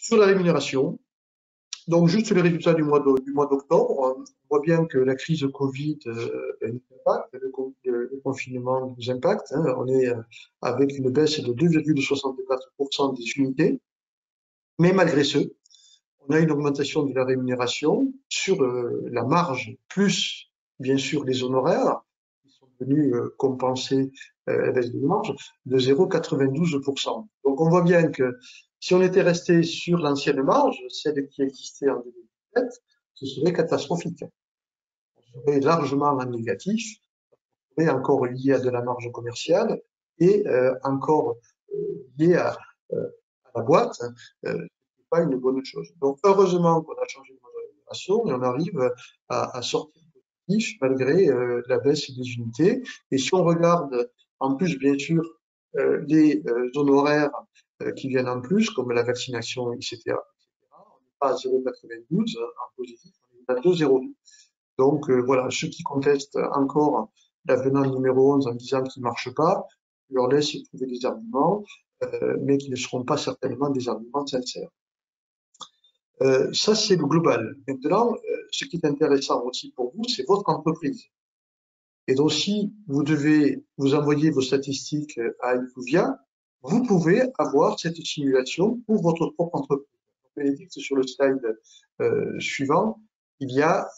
Sur la rémunération, donc juste les résultats du mois d'octobre, on voit bien que la crise Covid nous impacte, le confinement nous impacte, hein. On est avec une baisse de 2,64% des unités, mais malgré ce, on a une augmentation de la rémunération sur la marge, plus bien sûr les honoraires, qui sont venus compenser la baisse de marge, de 0,92%. Donc on voit bien que si on était resté sur l'ancienne marge, celle qui existait en 2017, ce serait catastrophique. On serait largement en négatif, on serait encore lié à de la marge commerciale et encore lié à la boîte. Pas une bonne chose. Donc, heureusement qu'on a changé de mode de rémunération et on arrive à sortir positif malgré la baisse des unités. Et si on regarde, en plus, bien sûr, les honoraires qui viennent en plus, comme la vaccination, etc., on n'est pas à 0,92 en positif, on est à 2,02. Donc, voilà, ceux qui contestent encore l'avenant numéro 11 en disant qu'il ne marche pas, je leur laisse trouver des arguments, mais qui ne seront pas certainement des arguments sincères. Ça, c'est le global. Maintenant, ce qui est intéressant aussi pour vous, c'est votre entreprise. Et donc, si vous devez vous envoyer vos statistiques à IQVIA, vous pouvez avoir cette simulation pour votre propre entreprise. Bénédicte, sur le slide suivant, il y a,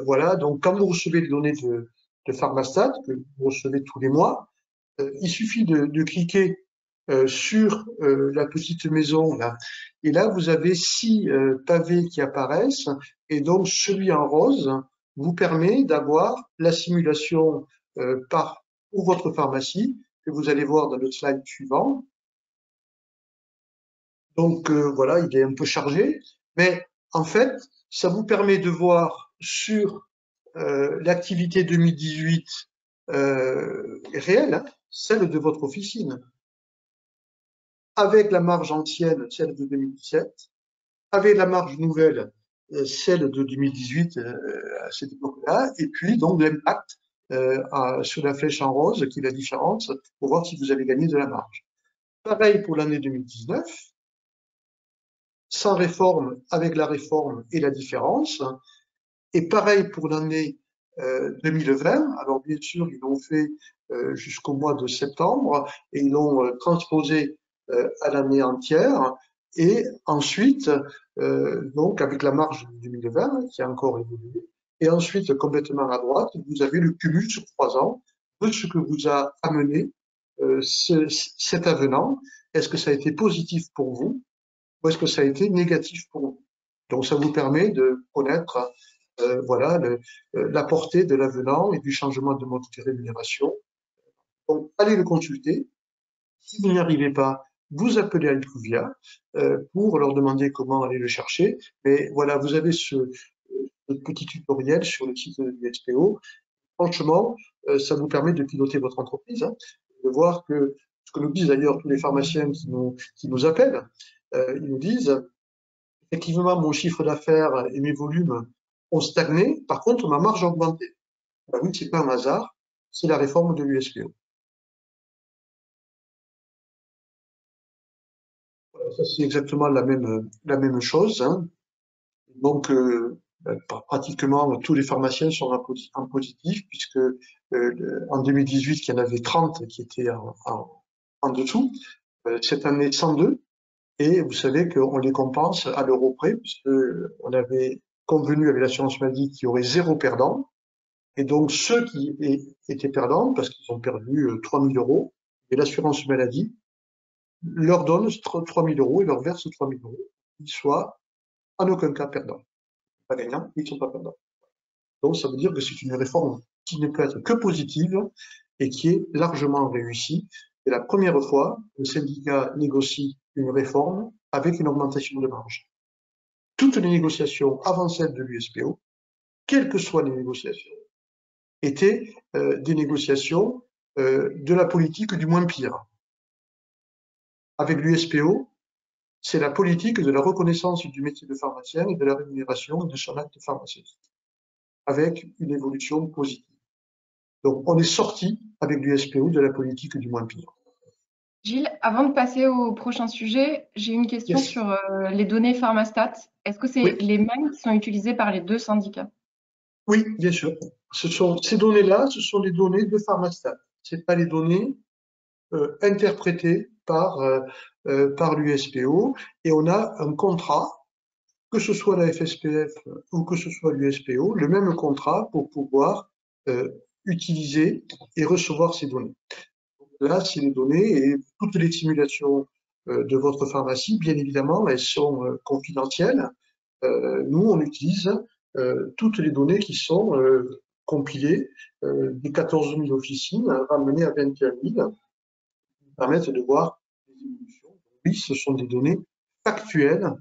voilà, donc quand vous recevez les données de Pharmastat, que vous recevez tous les mois, il suffit de cliquer sur la petite maison là, et là vous avez 6 pavés qui apparaissent, et donc celui en rose vous permet d'avoir la simulation pour votre pharmacie que vous allez voir dans le slide suivant. Donc voilà, il est un peu chargé, mais en fait ça vous permet de voir sur l'activité 2018 réelle, hein, celle de votre officine, avec la marge ancienne, celle de 2017, avec la marge nouvelle, celle de 2018 à cette époque-là, et puis donc l'impact sur la flèche en rose, qui est la différence, pour voir si vous avez gagné de la marge. Pareil pour l'année 2019, sans réforme, avec la réforme et la différence, et pareil pour l'année 2020. Alors bien sûr, ils l'ont fait jusqu'au mois de septembre, et ils l'ont transposé à l'année entière, et ensuite, donc avec la marge de 2020 qui a encore évolué, et ensuite complètement à droite, vous avez le cumul sur 3 ans de ce que vous a amené cet avenant. Est-ce que ça a été positif pour vous ou est-ce que ça a été négatif pour vous? Donc ça vous permet de connaître voilà la portée de l'avenant et du changement de mode de rémunération. Donc allez le consulter. Si vous n'y arrivez pas, vous appelez IQVIA pour leur demander comment aller le chercher. Mais voilà, vous avez ce petit tutoriel sur le site du SPO. Franchement, ça vous permet de piloter votre entreprise, hein, de voir que, ce que nous disent d'ailleurs tous les pharmaciens qui nous appellent, ils nous disent, effectivement, mon chiffre d'affaires et mes volumes ont stagné, par contre, ma marge a augmenté. Ben oui, c'est pas un hasard, c'est la réforme de l'USPO. Ça, c'est exactement la même chose, hein. Donc, pratiquement tous les pharmaciens sont en positif, puisque en 2018, il y en avait 30 qui étaient en dessous. Cette année, 102. Et vous savez qu'on les compense à l'euro près, puisque on avait convenu avec l'assurance maladie qu'il y aurait 0 perdant. Et donc, ceux qui étaient perdants, parce qu'ils ont perdu 3 000 euros, et l'assurance maladie leur donne 3 000 euros et leur verse 3 000 euros. Ils soient en aucun cas perdants. Pas gagnants, ils ne sont pas perdants. Donc, ça veut dire que c'est une réforme qui ne peut être que positive et qui est largement réussie. C'est la première fois que le syndicat négocie une réforme avec une augmentation de marge. Toutes les négociations avant celle de l'USPO, quelles que soient les négociations, étaient des négociations de la politique du moins pire. Avec l'USPO, c'est la politique de la reconnaissance du métier de pharmacien et de la rémunération de son acte pharmaceutique, avec une évolution positive. Donc, on est sorti avec l'USPO de la politique du moins pire. Gilles, avant de passer au prochain sujet, j'ai une question Yes. sur les données Pharmastat. Est-ce que c'est Oui, les mêmes qui sont utilisées par les deux syndicats? oui, bien sûr. Ces données-là, ce sont les données de Pharmastat. C'est pas les données interprétées par l'USPO. Et on a un contrat, que ce soit la FSPF ou que ce soit l'USPO, le même contrat pour pouvoir euh, utiliser et recevoir ces données. Là, c'est les données et toutes les simulations de votre pharmacie, bien évidemment, elles sont confidentielles. Nous, on utilise toutes les données qui sont compilées des 14 000 officines ramenées à 21 000 qui permettent de voir les évolutions. Oui, ce sont des données factuelles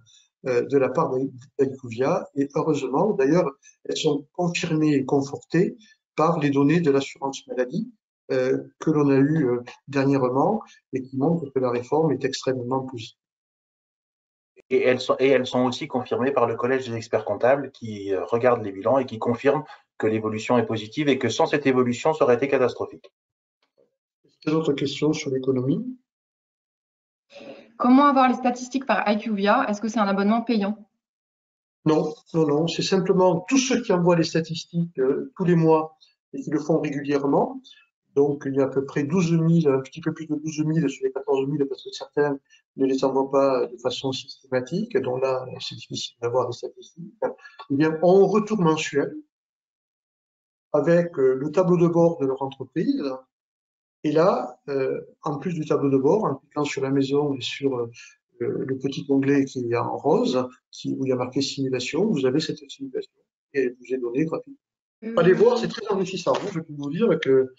de la part d'IQVIA et heureusement, d'ailleurs, elles sont confirmées et confortées par les données de l'assurance maladie que l'on a eues dernièrement et qui montrent que la réforme est extrêmement positive. Et elles sont aussi confirmées par le Collège des experts comptables qui regarde les bilans et qui confirme que l'évolution est positive et que sans cette évolution, ça aurait été catastrophique. D'autres questions sur l'économie? Comment avoir les statistiques par IQVIA? Est-ce que c'est un abonnement payant? Non, non, non, c'est simplement tous ceux qui envoient les statistiques tous les mois et qui le font régulièrement. Donc, il y a à peu près 12 000, un petit peu plus de 12 000 sur les 14 000 parce que certains ne les envoient pas de façon systématique. Donc là, c'est difficile d'avoir des statistiques. Eh bien, ont un retour mensuel avec le tableau de bord de leur entreprise. Et là, en plus du tableau de bord, en cliquant sur la maison et sur le petit onglet qui est en rose, où il y a marqué simulation, vous avez cette simulation et elle vous est donnée gratuitement. Allez voir, c'est très enrichissant. Je peux vous dire que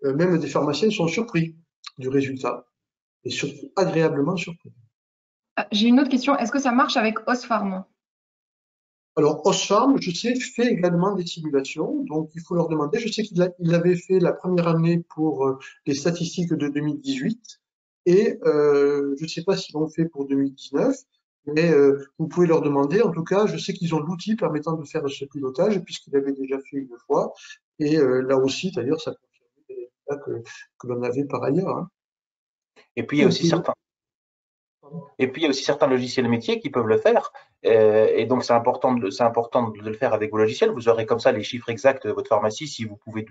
même des pharmaciens sont surpris du résultat et surtout agréablement surpris. Ah, j'ai une autre question. Est-ce que ça marche avec Osfarm? Alors, Osfarm, je sais, fait également des simulations, donc il faut leur demander. Je sais il l'avait fait la première année pour les statistiques de 2018 et je ne sais pas s'ils l'ont fait pour 2019, mais vous pouvez leur demander. En tout cas, je sais qu'ils ont l'outil permettant de faire ce pilotage puisqu'ils l'avaient déjà fait une fois et là aussi, d'ailleurs, ça confirme les résultats que l'on avait par ailleurs. Hein. Et puis, il y a aussi certains Et puis, il y a aussi certains logiciels métiers qui peuvent le faire. Et donc, c'est important de le faire avec vos logiciels. Vous aurez comme ça les chiffres exacts de votre pharmacie si vous pouvez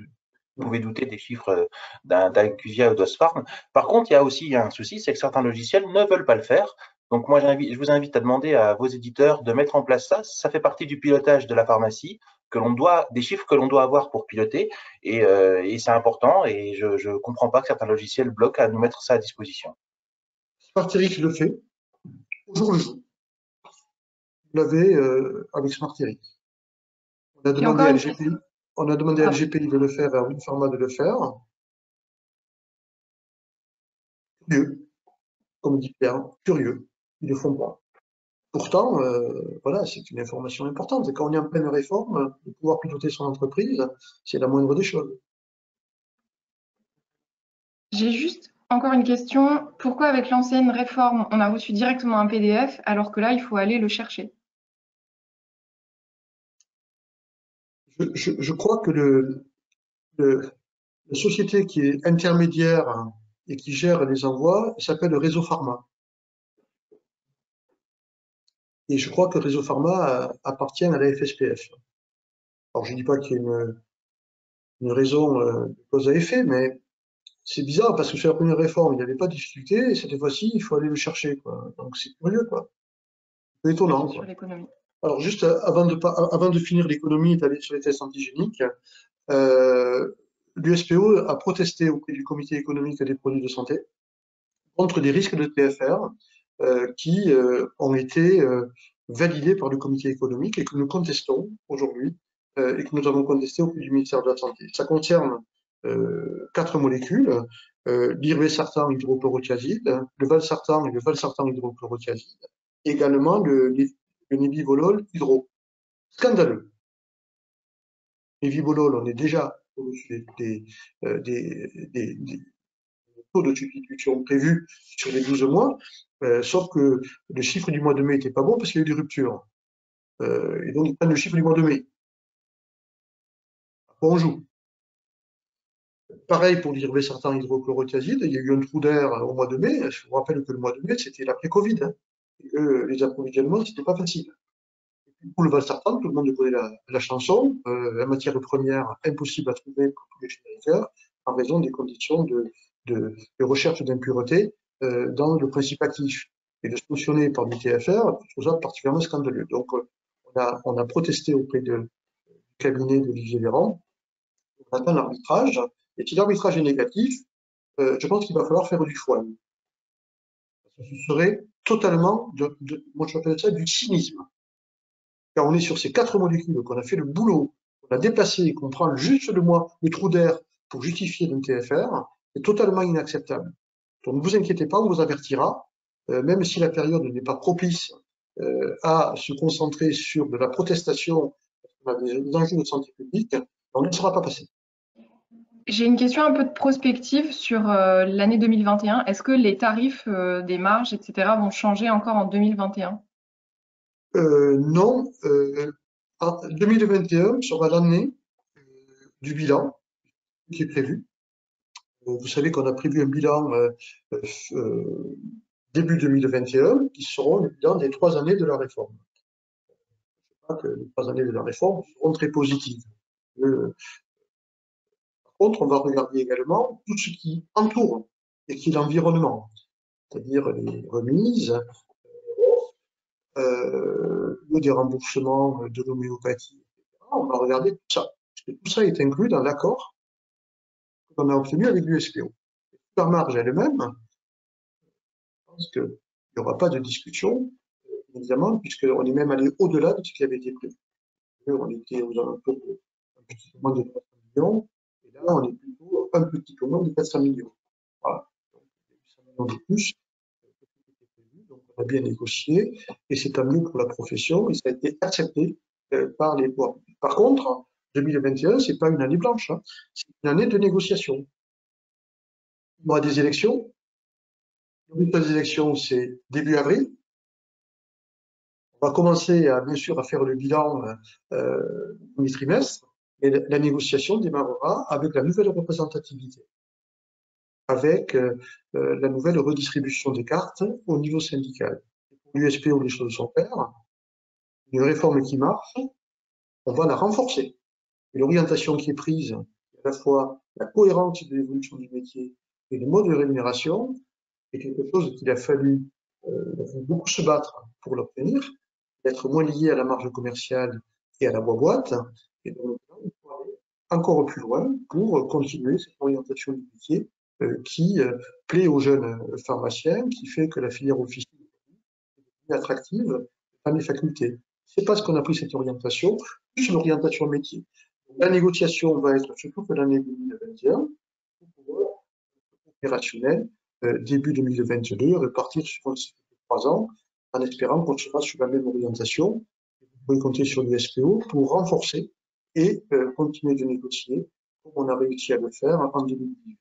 douter des chiffres d'un Qvia ou d'Osfarm. Par contre, il y a aussi un souci, c'est que certains logiciels ne veulent pas le faire. Donc, moi, je vous invite à demander à vos éditeurs de mettre en place ça. Ça fait partie du pilotage de la pharmacie, des chiffres que l'on doit avoir pour piloter. Et c'est important. Et je ne comprends pas que certains logiciels bloquent à nous mettre ça à disposition. Smartérix le fait au jour le jour. Vous l'avez avec Smartérix. On a J'ai demandé encore à une question. LGPI, on a demandé à Pardon. LGPI de le faire, à Winpharma de le faire. Curieux, comme dit Pierre, curieux. Ils ne le font pas. Pourtant, voilà, c'est une information importante. Et quand on est en pleine réforme, de pouvoir piloter son entreprise, c'est la moindre des choses. J'ai juste encore une question. Pourquoi avec l'ancienne réforme, on a reçu directement un PDF alors que là, il faut aller le chercher? Je crois que la société qui est intermédiaire et qui gère les envois s'appelle le Réseau Pharma. Et je crois que le Réseau Pharma appartient à la FSPF. Alors, je ne dis pas qu'il y a une raison de cause à effet, mais c'est bizarre parce que sur la première réforme, il n'y avait pas de difficulté, et cette fois-ci, il faut aller le chercher, quoi. Donc c'est curieux, quoi. C'est étonnant, Oui, sur quoi. l'économie. Alors juste avant de finir l'économie et d'aller sur les tests antigéniques, l'USPO a protesté auprès du Comité économique des produits de santé contre des risques de TFR qui ont été validés par le Comité économique et que nous contestons aujourd'hui et que nous avons contesté auprès du ministère de la Santé. Ça concerne 4 molécules, l'irbesartan hydrochlorothiazide, le valsartan et le valsartan hydrochlorothiazide, également le nebivolol hydro. Scandaleux. Nebivolol, on est déjà au-dessus des taux de substitution prévus sur les 12 mois, sauf que le chiffre du mois de mai n'était pas bon parce qu'il y a eu des ruptures. Et donc, ils prennent le chiffre du mois de mai. On joue. Pareil pour l'irbesartan hydrochlorothiazide, il y a eu un trou d'air au mois de mai. Je vous rappelle que le mois de mai, c'était l'après-Covid, hein, et que les approvisionnements, c'était pas facile. Pour le valsartan, tout le monde connaît la chanson, la matière première impossible à trouver pour tous les génériqueurs en raison des conditions de recherche d'impureté dans le principe actif. Et de se positionner par du TFR, je trouve ça particulièrement scandaleux. Donc, on a protesté auprès du cabinet d'Olivier Véran. On attend l'arbitrage. Et si l'arbitrage est négatif, je pense qu'il va falloir faire du foin. Ce serait totalement, moi j'appelle ça du cynisme. Car on est sur ces 4 molécules, qu'on a fait le boulot, qu'on a dépassé, qu'on prend juste le trou d'air pour justifier une TFR, c'est totalement inacceptable. Donc ne vous inquiétez pas, on vous avertira, même si la période n'est pas propice à se concentrer sur de la protestation, parce qu'on a des enjeux de santé publique, on ne sera pas passé. J'ai une question un peu de prospective sur l'année 2021. Est-ce que les tarifs des marges, etc., vont changer encore en 2021? Non, 2021 sera l'année du bilan qui est prévu. Vous savez qu'on a prévu un bilan début 2021 qui seront le bilan des 3 années de la réforme. Je crois que les 3 années de la réforme seront très positives. Par contre, on va regarder également tout ce qui entoure et qui est l'environnement, c'est-à-dire les remises, le déremboursement de l'homéopathie, etc. On va regarder tout ça. Parce que tout ça est inclus dans l'accord qu'on a obtenu avec l'USPO. La marge elle-même, je pense qu'il n'y aura pas de discussion, évidemment, puisqu'on est même allé au-delà de ce qui avait été prévu. On était aux alentours de un petit peu moins de 300 millions, et là, on est plutôt un petit peu moins de 400 millions. Voilà. Donc, 800 millions de plus, donc on a bien négocié, et c'est un mieux pour la profession, et ça a été accepté par les pouvoirs. Par contre, 2021, c'est pas une année blanche, hein, c'est une année de négociation. Il y aura des élections. Le résultat des élections, c'est début avril. On va commencer bien sûr à faire le bilan du trimestre, et la négociation démarrera avec la nouvelle représentativité, avec la nouvelle redistribution des cartes au niveau syndical. Pour l'USPO, les choses sont claires. Une réforme qui marche, on va la renforcer. Et l'orientation qui est prise, à la fois la cohérence de l'évolution du métier et le mode de rémunération, est quelque chose qu'il a fallu beaucoup se battre pour l'obtenir, d'être moins lié à la marge commerciale et à la boîte. Et donc, il faut aller encore plus loin pour continuer cette orientation du métier qui plaît aux jeunes pharmaciens, qui fait que la filière officine est attractive dans les facultés. C'est parce qu'on a pris cette orientation, plus l'orientation métier. Donc, la négociation va être surtout que l'année 2021 pour pouvoir être opérationnel début 2022, repartir sur 3 ans, en espérant qu'on sera sur la même orientation. Vous pouvez compter sur l'USPO pour renforcer et continuer de négocier comme on a réussi à le faire en 2018.